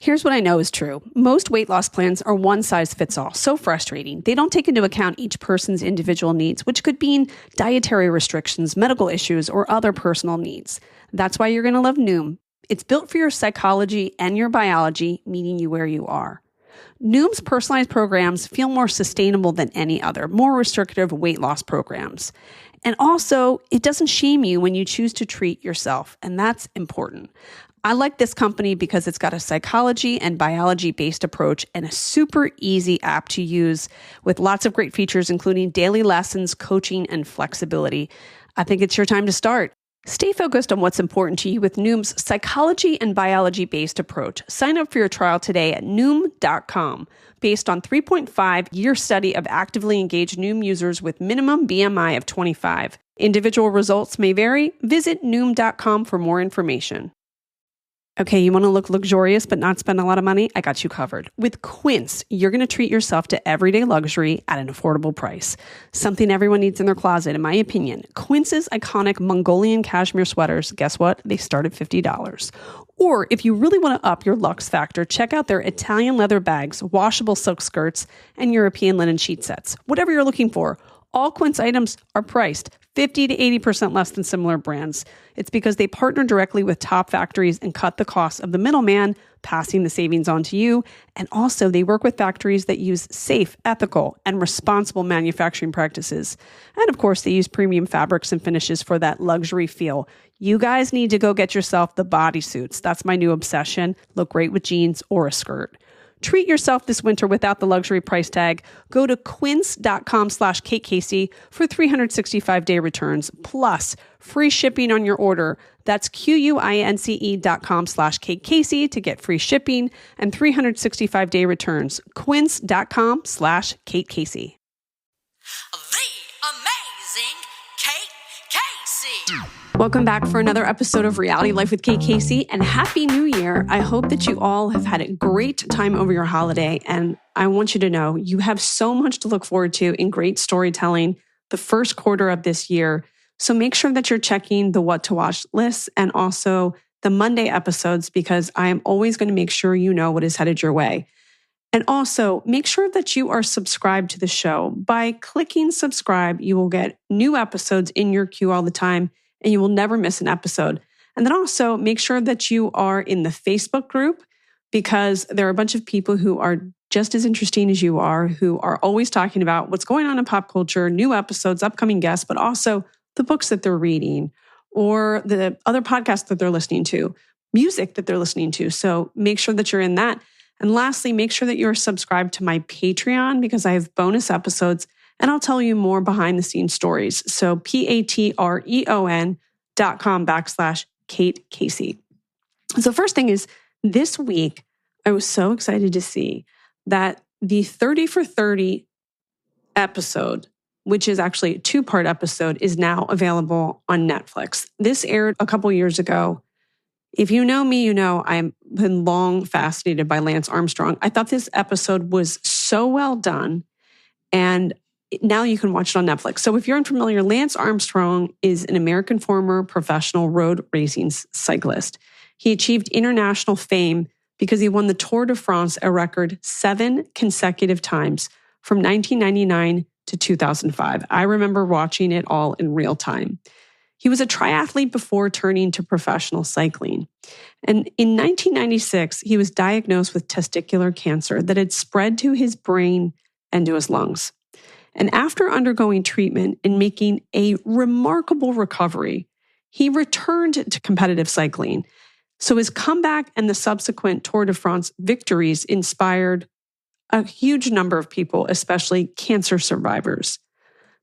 Here's what I know is true. Most weight loss plans are one size fits all. So frustrating. They don't take into account each person's individual needs, which could mean dietary restrictions, medical issues, or other personal needs. That's why you're going to love Noom. It's built for your psychology and your biology, meeting you where you are. Noom's personalized programs feel more sustainable than any other, more restrictive weight loss programs. And also, it doesn't shame you when you choose to treat yourself, and that's important. I like this company because it's got a psychology and biology-based approach and a super easy app to use with lots of great features, including daily lessons, coaching, and flexibility. I think it's your time to start. Stay focused on what's important to you with Noom's psychology and biology-based approach. Sign up for your trial today at Noom.com. Based on 3.5-year study of actively engaged Noom users with minimum BMI of 25. Individual results may vary. Visit Noom.com for more information. Okay, you want to look luxurious but not spend a lot of money? I got you covered. With Quince, you're going to treat yourself to everyday luxury at an affordable price. Something everyone needs in their closet, in my opinion. Quince's iconic Mongolian cashmere sweaters, guess what? They start at $50. Or if you really want to up your luxe factor, check out their Italian leather bags, washable silk skirts, and European linen sheet sets. Whatever you're looking for, all Quince items are priced 50 to 80% less than similar brands. It's because they partner directly with top factories and cut the costs of the middleman, passing the savings on to you. And also, they work with factories that use safe, ethical, and responsible manufacturing practices. And of course, they use premium fabrics and finishes for that luxury feel. You guys need to go get yourself the bodysuits. That's my new obsession. Look great with jeans or a skirt. Treat yourself this winter without the luxury price tag. Go to quince.com/KateCasey for 365-day returns, plus free shipping on your order. That's QUINCE.com/KateCasey to get free shipping and 365-day returns. Quince.com/KateCasey. The amazing Kate Casey. Welcome back for another episode of Reality Life with Kate Casey, and Happy New Year. I hope that you all have had a great time over your holiday, and I want you to know you have so much to look forward to in great storytelling the first quarter of this year. So make sure that you're checking the what to watch list and also the Monday episodes, because I am always going to make sure you know what is headed your way. And also make sure that you are subscribed to the show. By clicking subscribe, you will get new episodes in your queue all the time, and you will never miss an episode. And then also make sure that you are in the Facebook group, because there are a bunch of people who are just as interesting as you are, who are always talking about what's going on in pop culture, new episodes, upcoming guests, but also the books that they're reading or the other podcasts that they're listening to, music that they're listening to. So make sure that you're in that. And lastly, make sure that you're subscribed to my Patreon, because I have bonus episodes and I'll tell you more behind the scenes stories. So patreon.com/Kate Casey. So first thing is, this week, I was so excited to see that the 30 for 30 episode, which is actually a 2-part episode, is now available on Netflix. This aired a couple years ago. If you know me, you know I've been long fascinated by Lance Armstrong. I thought this episode was so well done, and now you can watch it on Netflix. So if you're unfamiliar, Lance Armstrong is an American former professional road racing cyclist. He achieved international fame because he won the Tour de France a record 7 consecutive times from 1999 to 2005. I remember watching it all in real time. He was a triathlete before turning to professional cycling. And in 1996, he was diagnosed with testicular cancer that had spread to his brain and to his lungs. And after undergoing treatment and making a remarkable recovery, he returned to competitive cycling. So his comeback and the subsequent Tour de France victories inspired a huge number of people, especially cancer survivors.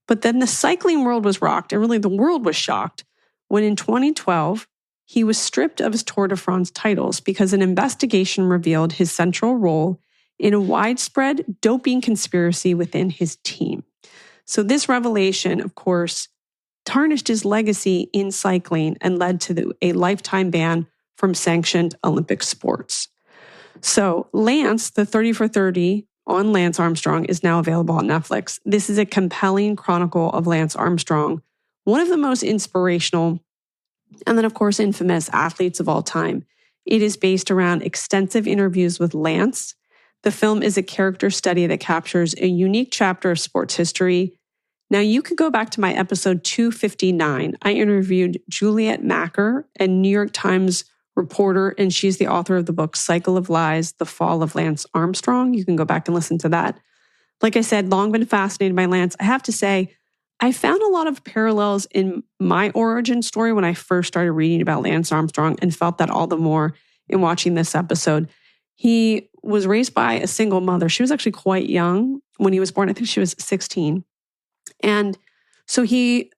But then the cycling world was rocked, and really the world was shocked, when in 2012, he was stripped of his Tour de France titles because an investigation revealed his central role in a widespread doping conspiracy within his team. So this revelation, of course, tarnished his legacy in cycling and led to a lifetime ban from sanctioned Olympic sports. So Lance, the 30 for 30 on Lance Armstrong, is now available on Netflix. This is a compelling chronicle of Lance Armstrong, one of the most inspirational and then, of course, infamous athletes of all time. It is based around extensive interviews with Lance. The film is a character study that captures a unique chapter of sports history. Now, you could go back to my episode 259. I interviewed Juliet Macker, a New York Times reporter, and she's the author of the book Cycle of Lies, The Fall of Lance Armstrong. You can go back and listen to that. Like I said, long been fascinated by Lance. I have to say, I found a lot of parallels in my origin story when I first started reading about Lance Armstrong and felt that all the more in watching this episode. He was raised by a single mother. She was actually quite young when he was born. I think she was 16. And so he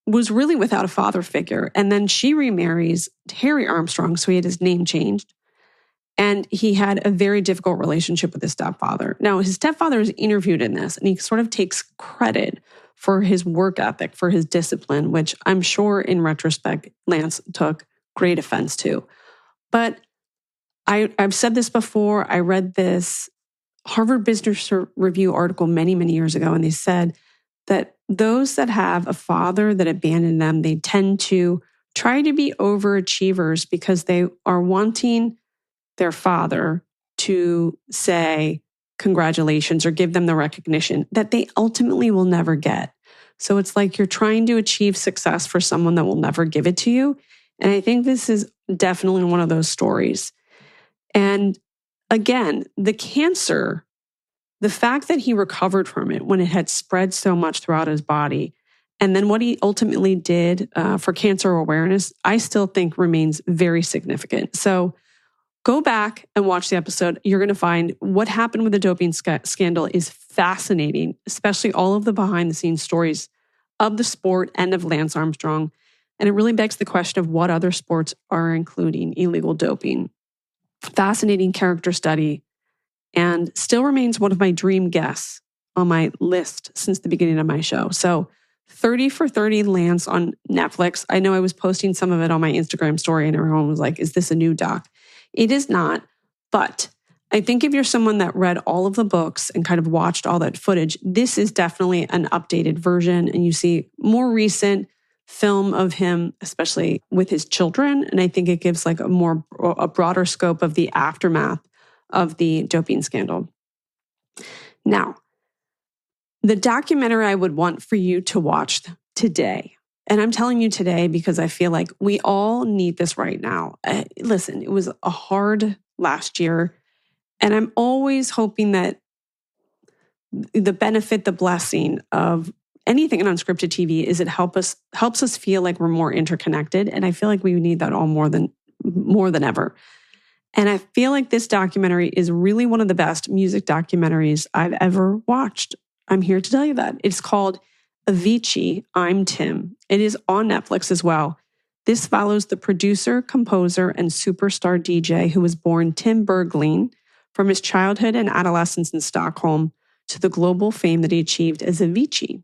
was really without a father figure. And then she remarries Harry Armstrong, so he had his name changed. And he had a very difficult relationship with his stepfather. Now, his stepfather is interviewed in this, and he sort of takes credit for his work ethic, for his discipline, which I'm sure in retrospect, Lance took great offense to. But I've said this before. I read this Harvard Business Review article many, many years ago, and they said that those that have a father that abandoned them, they tend to try to be overachievers because they are wanting their father to say congratulations or give them the recognition that they ultimately will never get. So it's like you're trying to achieve success for someone that will never give it to you. And I think this is definitely one of those stories. And again, the cancer, the fact that he recovered from it when it had spread so much throughout his body, and then what he ultimately did for cancer awareness, I still think remains very significant. So go back and watch the episode. You're going to find what happened with the doping scandal is fascinating, especially all of the behind the scenes stories of the sport and of Lance Armstrong. And it really begs the question of what other sports are including illegal doping. Fascinating character study, and still remains one of my dream guests on my list since the beginning of my show. So 30 for 30 Lance on Netflix. I know I was posting some of it on my Instagram story and everyone was like, is this a new doc? It is not, but I think if you're someone that read all of the books and kind of watched all that footage, this is definitely an updated version. And you see more recent film of him, especially with his children. And I think it gives like a broader scope of the aftermath of the doping scandal. Now, the documentary I would want for you to watch today, and I'm telling you today because I feel like we all need this right now. Listen, it was a hard last year, and I'm always hoping that the benefit, the blessing of anything in unscripted TV is it helps us feel like we're more interconnected. And I feel like we need that all more than ever. And I feel like this documentary is really one of the best music documentaries I've ever watched. I'm here to tell you that. It's called Avicii, I'm Tim. It is on Netflix as well. This follows the producer, composer, and superstar DJ who was born Tim Bergling from his childhood and adolescence in Stockholm to the global fame that he achieved as Avicii.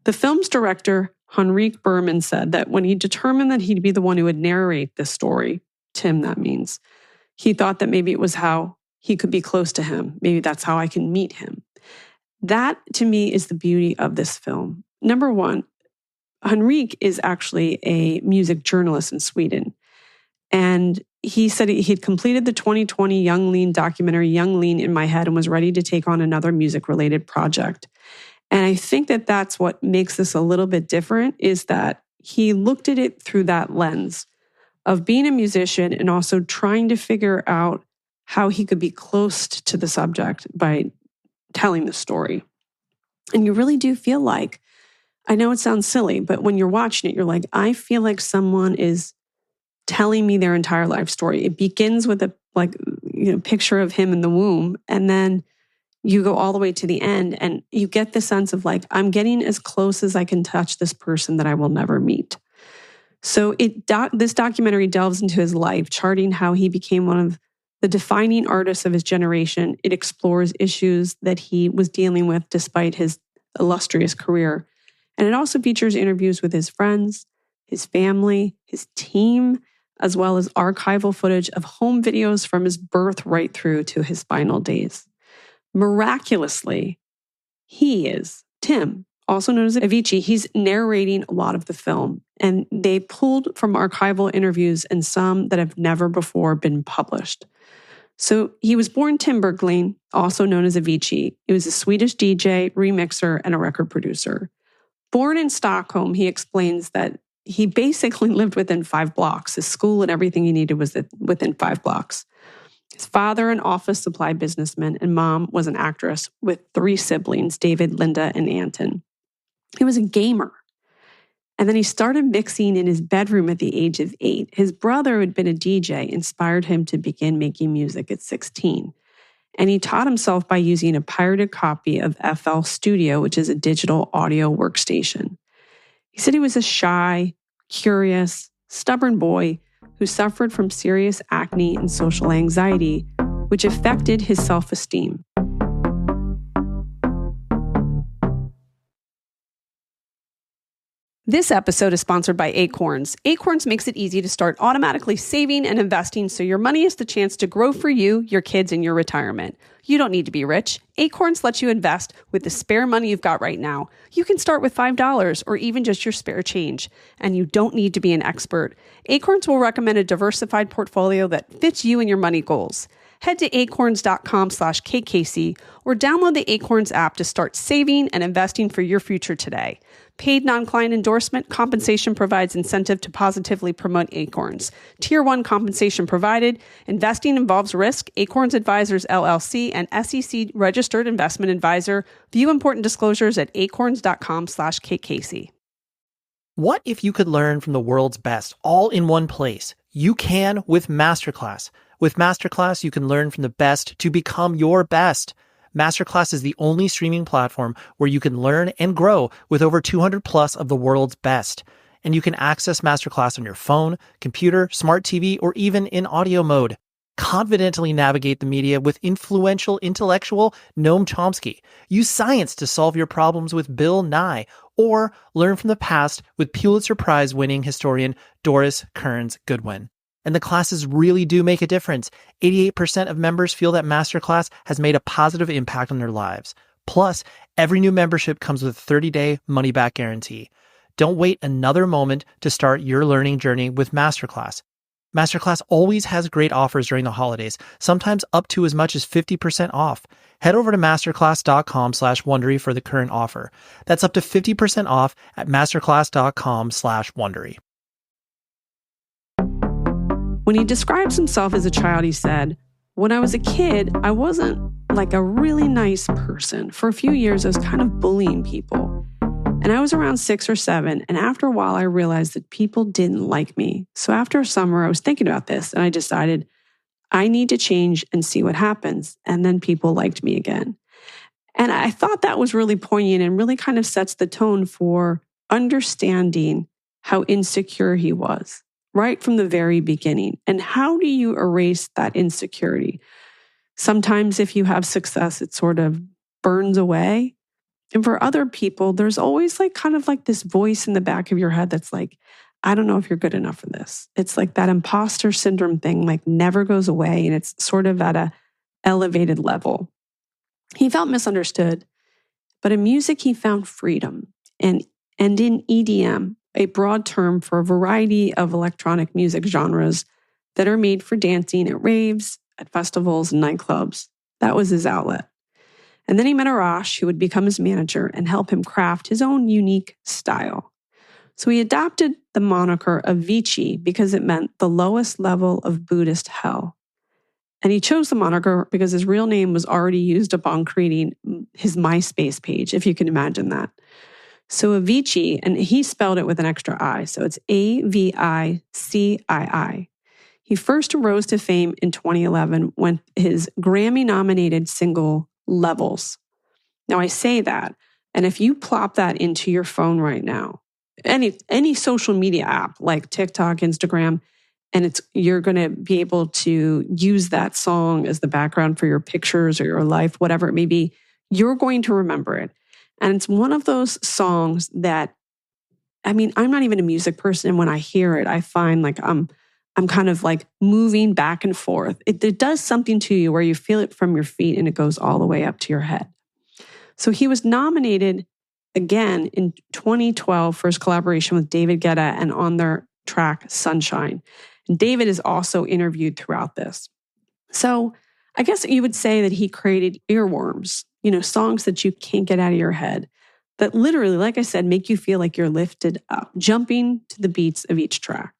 The film's director, Henrik Berman, said that when he determined that he'd be the one who would narrate this story, Tim, that means, he thought that maybe it was how he could be close to him. Maybe that's how I can meet him. That, to me, is the beauty of this film. Number one, Henrik is actually a music journalist in Sweden. And he said he had completed the 2020 Young Lean documentary, Young Lean in My Head, and was ready to take on another music-related project. And I think that that's what makes this a little bit different, is that he looked at it through that lens of being a musician and also trying to figure out how he could be close to the subject by telling the story. And you really do feel like, I know it sounds silly, but when you're watching it, you're like, I feel like someone is telling me their entire life story. It begins with a picture of him in the womb, and then you go all the way to the end, and you get the sense of like, I'm getting as close as I can touch this person that I will never meet. So this documentary delves into his life, charting how he became one of the defining artists of his generation. It explores issues that he was dealing with despite his illustrious career. And it also features interviews with his friends, his family, his team, as well as archival footage of home videos from his birth right through to his final days. Miraculously, he is Tim, also known as Avicii. He's narrating a lot of the film. And they pulled from archival interviews and some that have never before been published. So he was born Tim Bergling, also known as Avicii. He was a Swedish DJ, remixer, and a record producer. Born in Stockholm, he explains that he basically lived within 5 blocks. His school and everything he needed was within 5 blocks. His father, an office supply businessman, and mom was an actress with 3 siblings, David, Linda, and Anton. He was a gamer. And then he started mixing in his bedroom at the age of 8. His brother, who had been a DJ, inspired him to begin making music at 16. And he taught himself by using a pirated copy of FL Studio, which is a digital audio workstation. He said he was a shy, curious, stubborn boy who suffered from serious acne and social anxiety, which affected his self-esteem. This episode is sponsored by Acorns. Acorns makes it easy to start automatically saving and investing so your money is the chance to grow for you, your kids, and your retirement. You don't need to be rich. Acorns lets you invest with the spare money you've got right now. You can start with $5 or even just your spare change, and you don't need to be an expert. Acorns will recommend a diversified portfolio that fits you and your money goals. Head to acorns.com/KKC or download the Acorns app to start saving and investing for your future today. Paid non-client endorsement compensation provides incentive to positively promote Acorns. Tier 1 compensation provided. Investing involves risk. Acorns Advisors LLC and SEC registered investment advisor. View important disclosures at acorns.com/KKC. What if you could learn from the world's best all in one place? You can with Masterclass. With Masterclass, you can learn from the best to become your best. Masterclass is the only streaming platform where you can learn and grow with over 200 plus of the world's best. And you can access Masterclass on your phone, computer, smart TV, or even in audio mode. Confidently navigate the media with influential intellectual Noam Chomsky. Use science to solve your problems with Bill Nye, or learn from the past with Pulitzer Prize-winning historian Doris Kearns Goodwin. And the classes really do make a difference. 88% of members feel that Masterclass has made a positive impact on their lives. Plus, every new membership comes with a 30-day money-back guarantee. Don't wait another moment to start your learning journey with Masterclass. Masterclass always has great offers during the holidays, sometimes up to as much as 50% off. Head over to masterclass.com/Wondery for the current offer. That's up to 50% off at masterclass.com/Wondery. When he describes himself as a child, he said, "When I was a kid, I wasn't like a really nice person. For a few years, I was kind of bullying people. And I was around 6 or 7, and after a while, I realized that people didn't like me. So after a summer, I was thinking about this, and I decided I need to change and see what happens. And then people liked me again." And I thought that was really poignant and really kind of sets the tone for understanding how insecure he was right from the very beginning. And how do you erase that insecurity? Sometimes if you have success, it sort of burns away. And for other people, there's always like kind of like this voice in the back of your head that's like, I don't know if you're good enough for this. It's like that imposter syndrome thing like never goes away, and it's sort of at a elevated level. He felt misunderstood, but in music, he found freedom. And in EDM, a broad term for a variety of electronic music genres that are made for dancing at raves, at festivals, and nightclubs. That was his outlet. And then he met Arash, who would become his manager and help him craft his own unique style. So he adopted the moniker Avicii because it meant the lowest level of Buddhist hell. And he chose the moniker because his real name was already used upon creating his MySpace page, if you can imagine that. So Avicii, and he spelled it with an extra I, so it's Avicii. He first rose to fame in 2011 when his Grammy-nominated single, Levels. Now I say that, and if you plop that into your phone right now, any social media app like TikTok, Instagram, and you're going to be able to use that song as the background for your pictures or your life, whatever it may be, you're going to remember it. And it's one of those songs that, I mean, I'm not even a music person. And when I hear it, I find like I'm kind of like moving back and forth. It does something to you where you feel it from your feet and it goes all the way up to your head. So he was nominated again in 2012 for his collaboration with David Guetta and on their track Sunshine. David is also interviewed throughout this. So I guess you would say that he created earworms, songs that you can't get out of your head that literally, like I said, make you feel like you're lifted up, jumping to the beats of each track.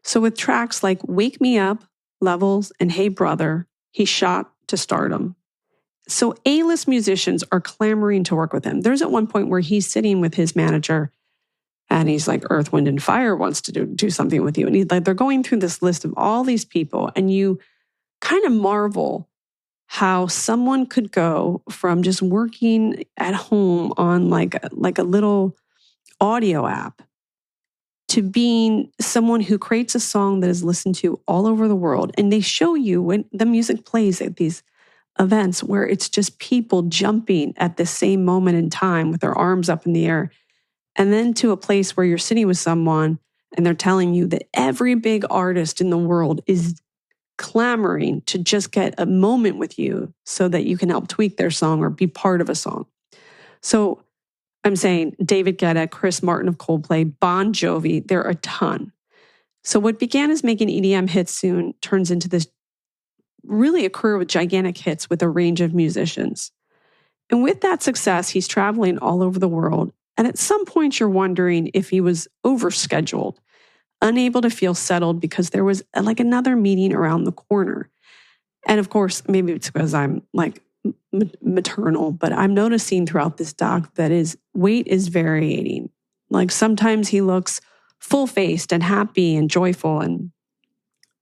So with tracks like Wake Me Up, Levels, and Hey Brother, he shot to stardom. So A-list musicians are clamoring to work with him. There's at one point where he's sitting with his manager and he's like, Earth, Wind, and Fire wants to do something with you. And they're going through this list of all these people, and you kind of marvel how someone could go from just working at home on like a little audio app to being someone who creates a song that is listened to all over the world. And they show you when the music plays at these events where it's just people jumping at the same moment in time with their arms up in the air. And then to a place where you're sitting with someone and they're telling you that every big artist in the world is clamoring to just get a moment with you so that you can help tweak their song or be part of a song. So I'm saying David Guetta, Chris Martin of Coldplay, Bon Jovi, there are a ton. So what began as making EDM hits soon turns into this really a career with gigantic hits with a range of musicians. And with that success, he's traveling all over the world. And at some point, you're wondering if he was overscheduled, unable to feel settled because there was like another meeting around the corner. And of course, maybe it's because I'm like maternal, but I'm noticing throughout this doc that his weight is varying. Like sometimes he looks full-faced and happy and joyful and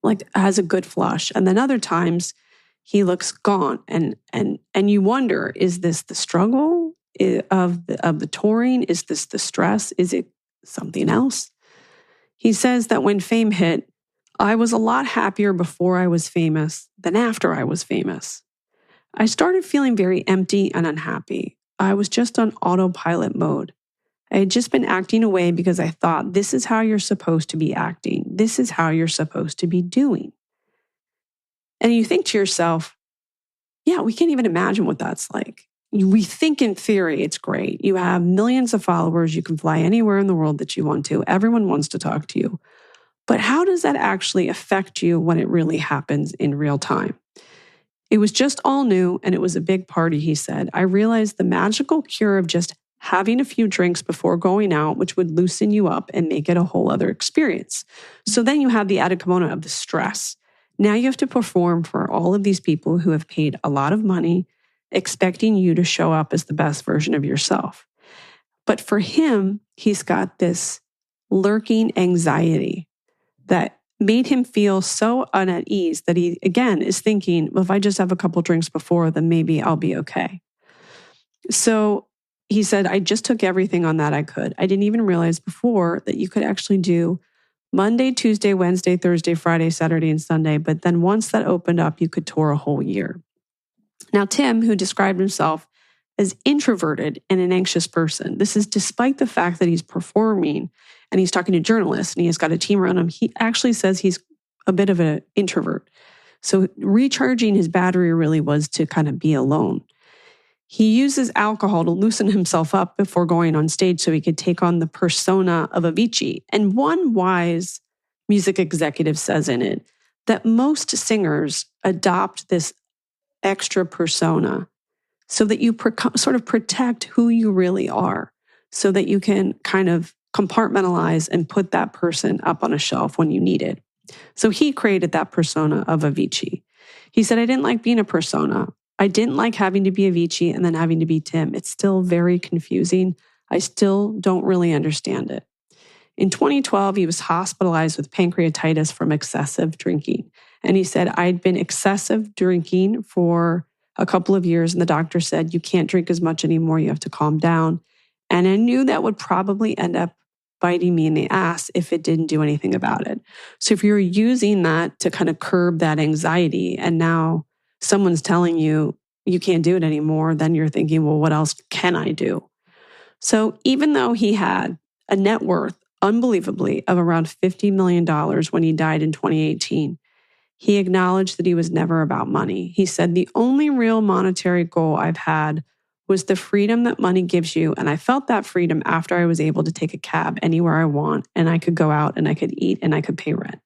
like has a good flush. And then other times he looks gaunt and you wonder, is this the struggle of the touring? Is this the stress? Is it something else? He says that when fame hit, I was a lot happier before I was famous than after I was famous. I started feeling very empty and unhappy. I was just on autopilot mode. I had just been acting away because I thought this is how you're supposed to be acting. This is how you're supposed to be doing. And you think to yourself, yeah, we can't even imagine what that's like. We think in theory it's great. You have millions of followers. You can fly anywhere in the world that you want to. Everyone wants to talk to you. But how does that actually affect you when it really happens in real time? It was just all new and it was a big party, he said. I realized the magical cure of just having a few drinks before going out, which would loosen you up and make it a whole other experience. So then you have the added component of the stress. Now you have to perform for all of these people who have paid a lot of money, expecting you to show up as the best version of yourself. But for him, he's got this lurking anxiety that made him feel so at ease that he, again, is thinking, well, if I just have a couple drinks before, then maybe I'll be okay. So he said, I just took everything on that I could. I didn't even realize before that you could actually do Monday, Tuesday, Wednesday, Thursday, Friday, Saturday, and Sunday. But then once that opened up, you could tour a whole year. Now, Tim, who described himself as introverted and an anxious person, this is despite the fact that he's performing and he's talking to journalists and he has got a team around him. He actually says he's a bit of an introvert. So recharging his battery really was to kind of be alone. He uses alcohol to loosen himself up before going on stage so he could take on the persona of Avicii. And one wise music executive says in it that most singers adopt this extra persona so that you sort of protect who you really are, so that you can kind of compartmentalize and put that person up on a shelf when you need it. So he created that persona of Avicii. He said, I didn't like being a persona. I didn't like having to be Avicii and then having to be Tim. It's still very confusing. I still don't really understand it. In 2012, he was hospitalized with pancreatitis from excessive drinking. And he said, I'd been excessive drinking for a couple of years. And the doctor said, you can't drink as much anymore. You have to calm down. And I knew that would probably end up biting me in the ass if it didn't do anything about it. So if you're using that to kind of curb that anxiety and now someone's telling you you can't do it anymore, then you're thinking, well, what else can I do? So even though he had a net worth, unbelievably, of around $50 million when he died in 2018, he acknowledged that he was never about money. He said, the only real monetary goal I've had was the freedom that money gives you. And I felt that freedom after I was able to take a cab anywhere I want, and I could go out and I could eat and I could pay rent.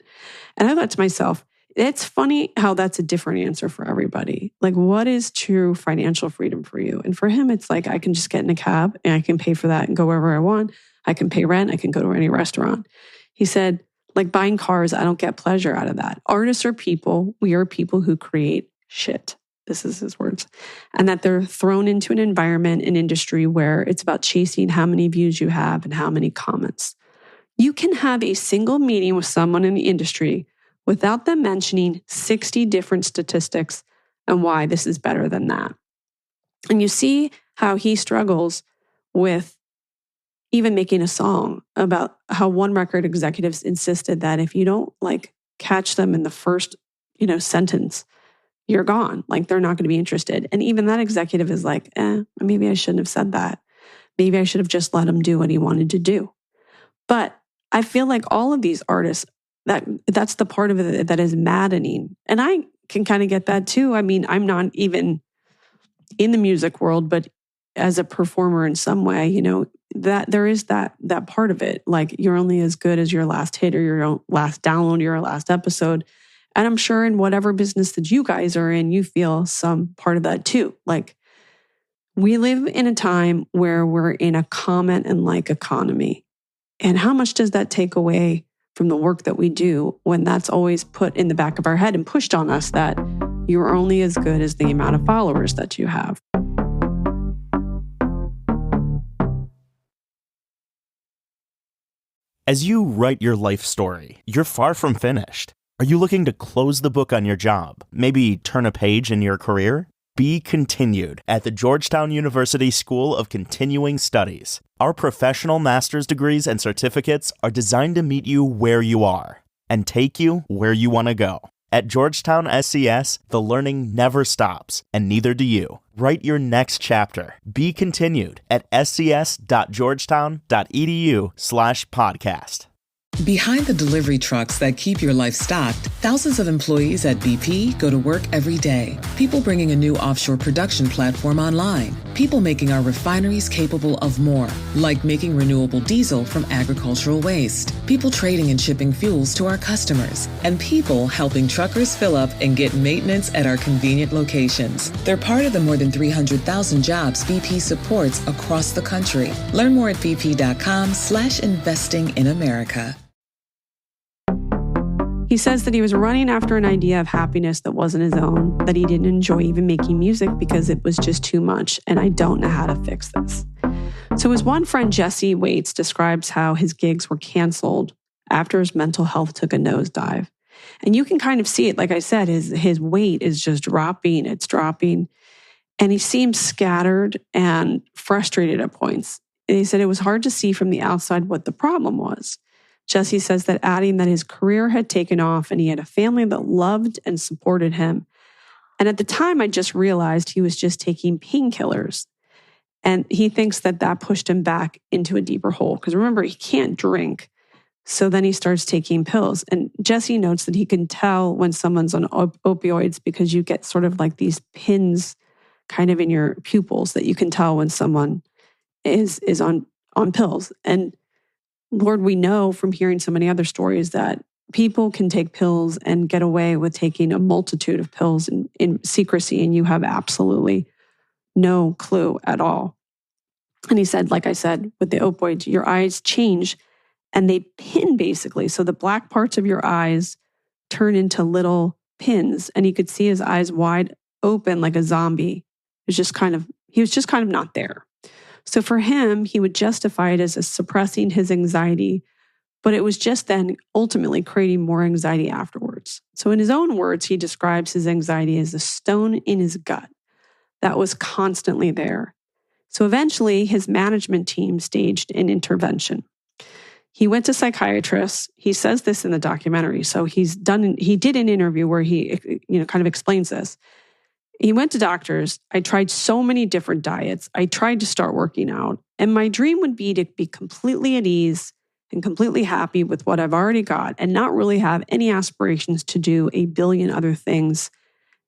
And I thought to myself, it's funny how that's a different answer for everybody. Like, what is true financial freedom for you? And for him, it's like, I can just get in a cab and I can pay for that and go wherever I want. I can pay rent. I can go to any restaurant. He said, like buying cars, I don't get pleasure out of that. Artists are people. We are people who create shit. This is his words. And that they're thrown into an environment, an industry where it's about chasing how many views you have and how many comments. You can have a single meeting with someone in the industry without them mentioning 60 different statistics and why this is better than that. And you see how he struggles with even making a song about how one record executives insisted that if you don't like catch them in the first, sentence, you're gone. Like they're not going to be interested. And even that executive is like, maybe I shouldn't have said that. Maybe I should have just let him do what he wanted to do. But I feel like all of these artists, that's the part of it that is maddening. And I can kind of get that too. I mean, I'm not even in the music world, but as a performer in some way, that there is that part of it. Like you're only as good as your last hit or your last download, your last episode. And I'm sure in whatever business that you guys are in, you feel some part of that too. Like we live in a time where we're in a comment and like economy. And how much does that take away from the work that we do when that's always put in the back of our head and pushed on us that you're only as good as the amount of followers that you have? As you write your life story, you're far from finished. Are you looking to close the book on your job? Maybe turn a page in your career? Be continued at the Georgetown University School of Continuing Studies. Our professional master's degrees and certificates are designed to meet you where you are and take you where you want to go. At Georgetown SCS, the learning never stops, and neither do you. Write your next chapter. Be continued at scs.georgetown.edu/podcast. Behind the delivery trucks that keep your life stocked, thousands of employees at BP go to work every day. People bringing a new offshore production platform online. People making our refineries capable of more, like making renewable diesel from agricultural waste. People trading and shipping fuels to our customers. And people helping truckers fill up and get maintenance at our convenient locations. They're part of the more than 300,000 jobs BP supports across the country. Learn more at bp.com/investing in America. He says that he was running after an idea of happiness that wasn't his own, that he didn't enjoy even making music because it was just too much, and I don't know how to fix this. So his one friend, Jesse Waits, describes how his gigs were canceled after his mental health took a nosedive. And you can kind of see it. Like I said, his weight is just dropping. It's dropping. And he seems scattered and frustrated at points. And he said it was hard to see from the outside what the problem was. Jesse says that adding that his career had taken off and he had a family that loved and supported him. And at the time, I just realized he was just taking painkillers. And he thinks that pushed him back into a deeper hole. Because remember, he can't drink. So then he starts taking pills. And Jesse notes that he can tell when someone's on opioids because you get sort of like these pins kind of in your pupils that you can tell when someone is on pills. And Lord, we know from hearing so many other stories that people can take pills and get away with taking a multitude of pills in secrecy, and you have absolutely no clue at all. And he said, like I said, with the opioids, your eyes change and they pin basically. So the black parts of your eyes turn into little pins, and he could see his eyes wide open like a zombie. He was just kind of not there. So for him, he would justify it as suppressing his anxiety, but it was just then ultimately creating more anxiety afterwards. So in his own words, he describes his anxiety as a stone in his gut that was constantly there. So eventually, his management team staged an intervention. He went to psychiatrists. He says this in the documentary. So he did an interview where he kind of explains this. He went to doctors. I tried so many different diets. I tried to start working out. And my dream would be to be completely at ease and completely happy with what I've already got and not really have any aspirations to do a billion other things.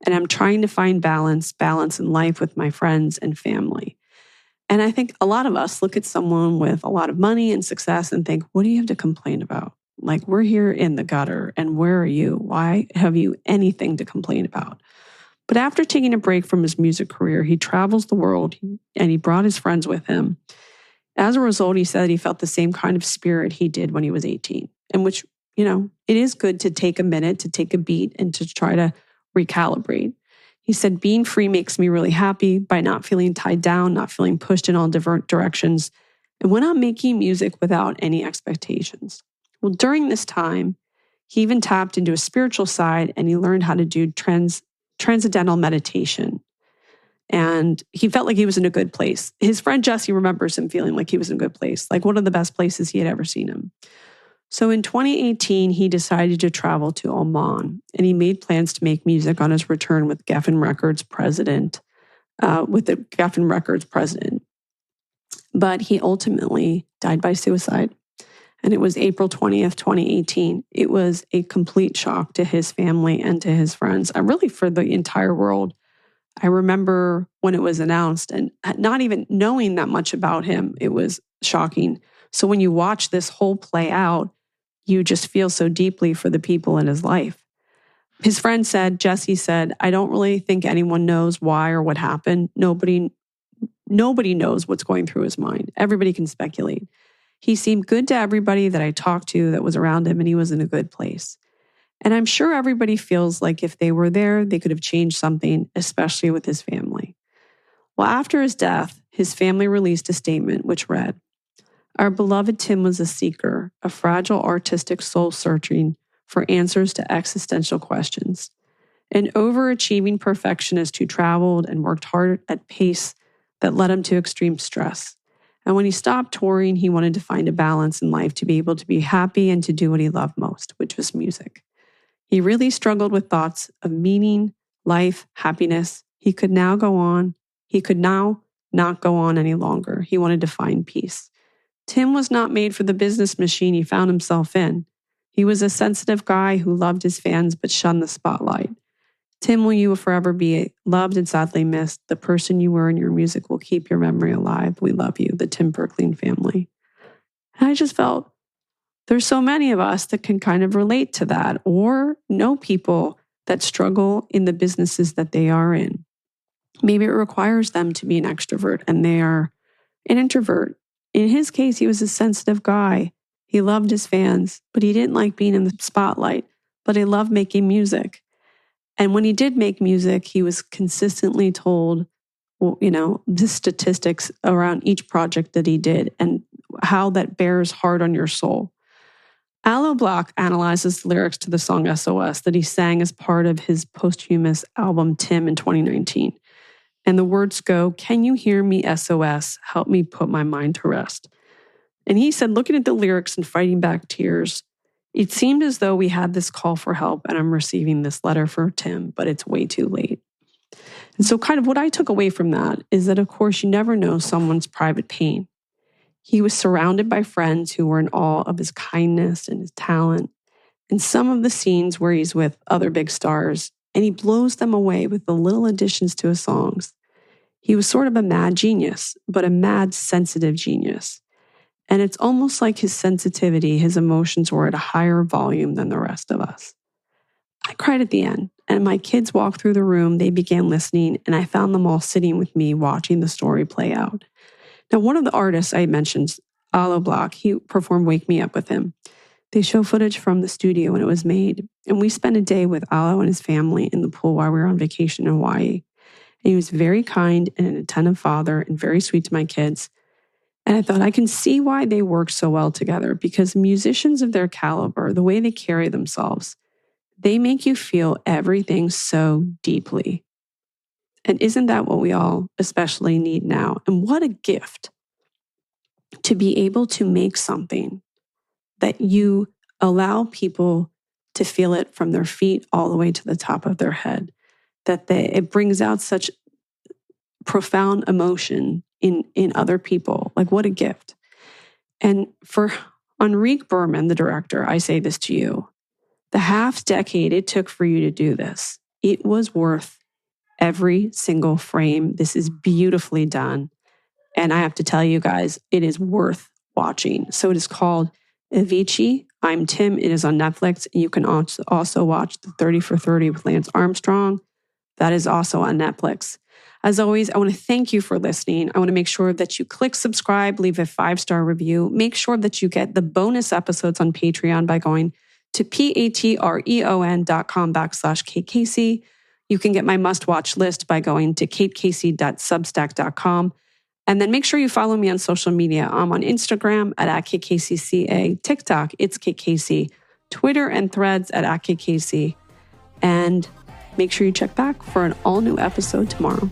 And I'm trying to find balance in life with my friends and family. And I think a lot of us look at someone with a lot of money and success and think, what do you have to complain about? Like, we're here in the gutter, and where are you? Why have you anything to complain about? But after taking a break from his music career, he travels the world and he brought his friends with him. As a result, he said he felt the same kind of spirit he did when he was 18, and which, it is good to take a minute, to take a beat, and to try to recalibrate. He said, being free makes me really happy by not feeling tied down, not feeling pushed in all different directions, and when I'm making music without any expectations. Well, during this time, he even tapped into a spiritual side and he learned how to do transcendental meditation. And he felt like he was in a good place. His friend Jesse remembers him feeling like he was in a good place, like one of the best places he had ever seen him. So in 2018, he decided to travel to Oman, and he made plans to make music on his return with Geffen Records president. But he ultimately died by suicide. And it was April 20th, 2018. It was a complete shock to his family and to his friends, and really for the entire world. I remember when it was announced and not even knowing that much about him, it was shocking. So when you watch this whole play out, you just feel so deeply for the people in his life. His friend said, Jesse said, I don't really think anyone knows why or what happened. Nobody knows what's going through his mind. Everybody can speculate. He seemed good to everybody that I talked to that was around him, and he was in a good place. And I'm sure everybody feels like if they were there, they could have changed something, especially with his family. Well, after his death, his family released a statement which read, our beloved Tim was a seeker, a fragile artistic soul searching for answers to existential questions, an overachieving perfectionist who traveled and worked hard at pace that led him to extreme stress. And when he stopped touring, he wanted to find a balance in life to be able to be happy and to do what he loved most, which was music. He really struggled with thoughts of meaning, life, happiness. He could now go on. He could now not go on any longer. He wanted to find peace. Tim was not made for the business machine he found himself in. He was a sensitive guy who loved his fans but shunned the spotlight. Tim, will you forever be loved and sadly missed? The person you were in your music will keep your memory alive. We love you, the Tim Bergling family. And I just felt there's so many of us that can kind of relate to that or know people that struggle in the businesses that they are in. Maybe it requires them to be an extrovert and they are an introvert. In his case, he was a sensitive guy. He loved his fans, but he didn't like being in the spotlight, but he loved making music. And when he did make music, he was consistently told, the statistics around each project that he did and how that bears hard on your soul. Aloe Block analyzes the lyrics to the song SOS that he sang as part of his posthumous album Tim in 2019. And the words go, can you hear me SOS? Help me put my mind to rest. And he said, looking at the lyrics and fighting back tears, it seemed as though we had this call for help and I'm receiving this letter for Tim, but it's way too late. And so kind of what I took away from that is that, of course, you never know someone's private pain. He was surrounded by friends who were in awe of his kindness and his talent. And some of the scenes where he's with other big stars, and he blows them away with the little additions to his songs. He was sort of a mad genius, but a mad sensitive genius. And it's almost like his sensitivity, his emotions were at a higher volume than the rest of us. I cried at the end, and my kids walked through the room. They began listening, and I found them all sitting with me watching the story play out. Now, one of the artists I mentioned, Aloe Block, he performed Wake Me Up with him. They show footage from the studio when it was made, and we spent a day with Aloe and his family in the pool while we were on vacation in Hawaii. And he was very kind and an attentive father and very sweet to my kids. And I thought I can see why they work so well together, because musicians of their caliber, the way they carry themselves, they make you feel everything so deeply. And isn't that what we all especially need now? And what a gift to be able to make something that you allow people to feel it from their feet all the way to the top of their head, it brings out such profound emotion in other people. Like, what a gift. And for Enrique Berman, the director, I say this to you, the half decade it took for you to do this, it was worth every single frame. This is beautifully done. And I have to tell you guys, it is worth watching. So it is called Avicii. I'm Tim. It is on Netflix. And you can also watch the 30 for 30 with Lance Armstrong. That is also on Netflix. As always, I want to thank you for listening. I want to make sure that you click subscribe, leave a 5-star review. Make sure that you get the bonus episodes on Patreon by going to patreon.com/KateCasey. You can get my must-watch list by going to katecasey.substack.com. And then make sure you follow me on social media. I'm on Instagram at @KatecaseyCA, TikTok, it's Kate Casey, Twitter and Threads at @Katecasey. And make sure you check back for an all-new episode tomorrow.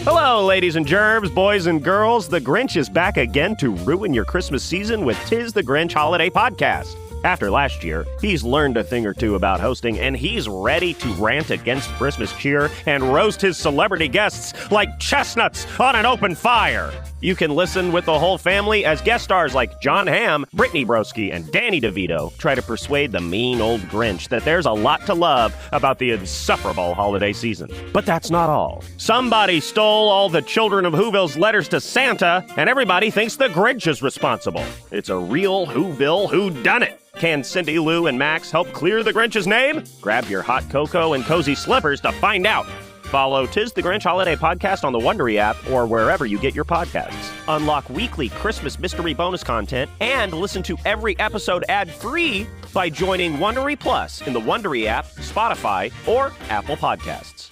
Hello, ladies and gerbs, boys and girls. The Grinch is back again to ruin your Christmas season with Tis the Grinch Holiday Podcast. After last year, he's learned a thing or two about hosting, and he's ready to rant against Christmas cheer and roast his celebrity guests like chestnuts on an open fire. You can listen with the whole family as guest stars like John Hamm, Brittany Broski, and Danny DeVito try to persuade the mean old Grinch that there's a lot to love about the insufferable holiday season. But that's not all. Somebody stole all the children of Whoville's letters to Santa, and everybody thinks the Grinch is responsible. It's a real Whoville whodunit. Can Cindy Lou and Max help clear the Grinch's name? Grab your hot cocoa and cozy slippers to find out. Follow Tis the Grinch Holiday Podcast on the Wondery app or wherever you get your podcasts. Unlock weekly Christmas mystery bonus content and listen to every episode ad-free by joining Wondery Plus in the Wondery app, Spotify, or Apple Podcasts.